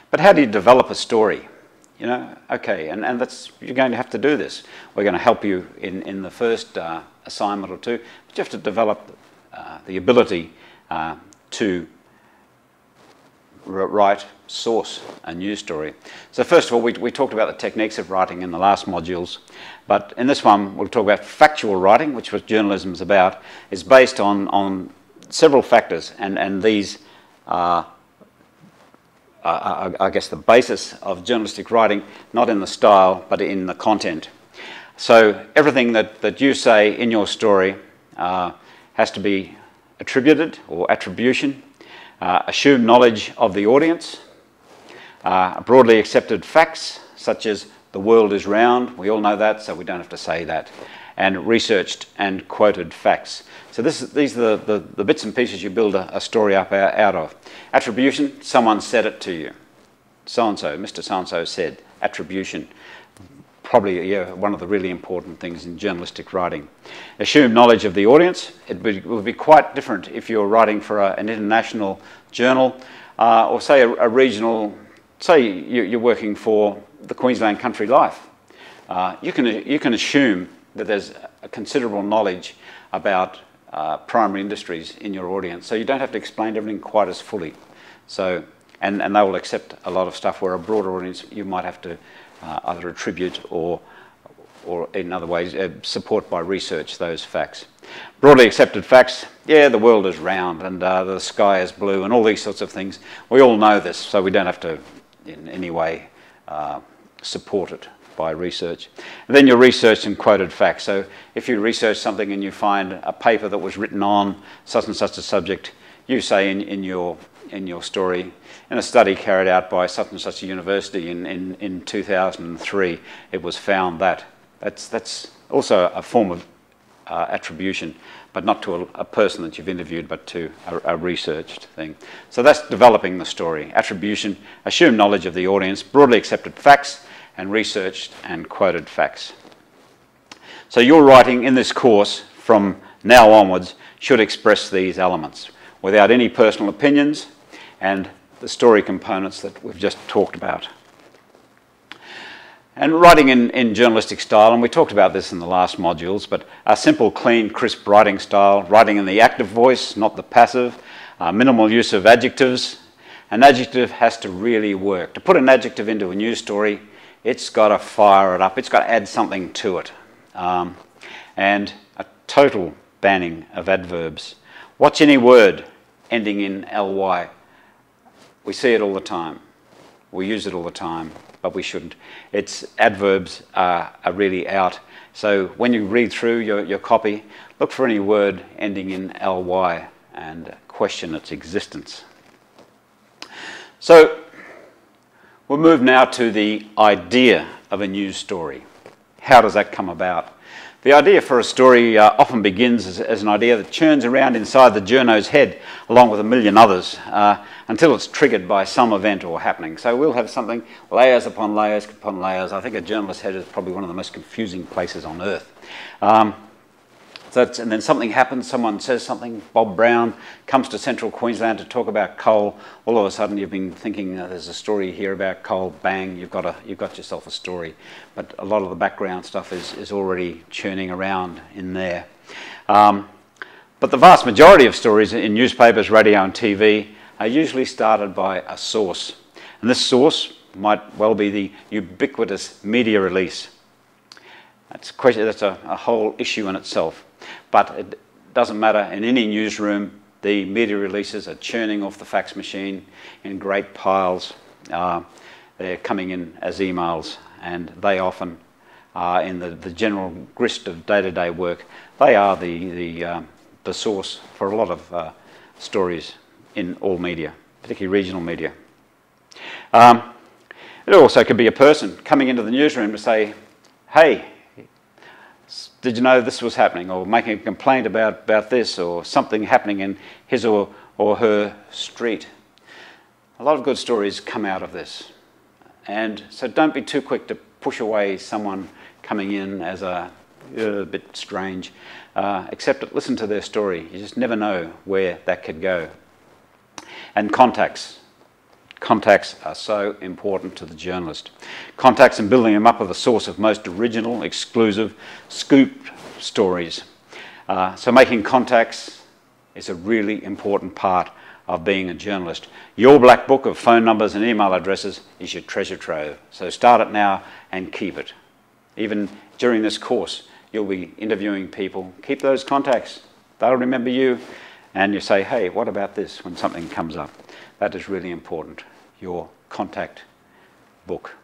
But how do you develop a story? You know, okay, and that's, you're going to have to do this. We're going to help you in the first assignment or two, but you have to develop the ability to write, source a news story. So first of all, we talked about the techniques of writing in the last modules, but in this one we'll talk about factual writing, which what journalism is about. Is based on several factors, and these are, I guess, the basis of journalistic writing, not in the style, but in the content. So everything that you say in your story has to be attributed, or attribution, assumed knowledge of the audience, broadly accepted facts, such as the world is round, we all know that, so we don't have to say that, and researched and quoted facts. So these are the bits and pieces you build a story up out of. Attribution, someone said it to you. So-and-so, Mr. So-and-so said. Attribution, probably one of the really important things in journalistic writing. Assumed knowledge of the audience. It would be quite different if you're writing for an international journal, or say a regional, say you're working for the Queensland Country Life. You can assume that there's a considerable knowledge about primary industries in your audience, so you don't have to explain everything quite as fully. So, and they will accept a lot of stuff where a broader audience you might have to either attribute or in other ways support by research those facts. Broadly accepted facts, yeah, the world is round and the sky is blue and all these sorts of things. We all know this, so we don't have to in any way support it by research. And then your research and quoted facts. So if you research something and you find a paper that was written on such and such a subject, you say in your story, in a study carried out by such and such a university in 2003, it was found that. That's also a form of attribution, but not to a person that you've interviewed, but to a researched thing. So that's developing the story. Attribution, assumed knowledge of the audience, broadly accepted facts, and researched and quoted facts. So your writing in this course from now onwards should express these elements without any personal opinions and the story components that we've just talked about. And writing in journalistic style, and we talked about this in the last modules, but a simple, clean, crisp writing style, writing in the active voice, not the passive, minimal use of adjectives. An adjective has to really work. To put an adjective into a news story, it's got to fire it up, it's got to add something to it. And a total banning of adverbs. Watch any word ending in ly. We see it all the time. We use it all the time, but we shouldn't. Its adverbs are really out. So when you read through your copy, look for any word ending in ly and question its existence. So we'll move now to the idea of a news story. How does that come about? The idea for a story often begins as an idea that churns around inside the journo's head along with a million others until it's triggered by some event or happening. So we'll have something, layers upon layers upon layers. I think a journalist's head is probably one of the most confusing places on earth. And then something happens, someone says something, Bob Brown comes to central Queensland to talk about coal. All of a sudden you've been thinking there's a story here about coal, bang, you've got yourself a story. But a lot of the background stuff is already churning around in there. But the vast majority of stories in newspapers, radio and TV are usually started by a source. And this source might well be the ubiquitous media release. That's a whole issue in itself. But it doesn't matter, in any newsroom, the media releases are churning off the fax machine in great piles. They're coming in as emails, and they often are in the general grist of day-to-day work. They are the source for a lot of stories in all media, particularly regional media. It also could be a person coming into the newsroom to say, hey, did you know this was happening, or making a complaint about this, or something happening in his or her street. A lot of good stories come out of this. And so don't be too quick to push away someone coming in as a bit strange. Accept it, listen to their story. You just never know where that could go. And contacts. Contacts are so important to the journalist. Contacts and building them up are the source of most original, exclusive, scoop stories. So making contacts is a really important part of being a journalist. Your black book of phone numbers and email addresses is your treasure trove. So start it now and keep it. Even during this course, you'll be interviewing people. Keep those contacts. They'll remember you. And you say, hey, what about this when something comes up? That is really important, your contact book.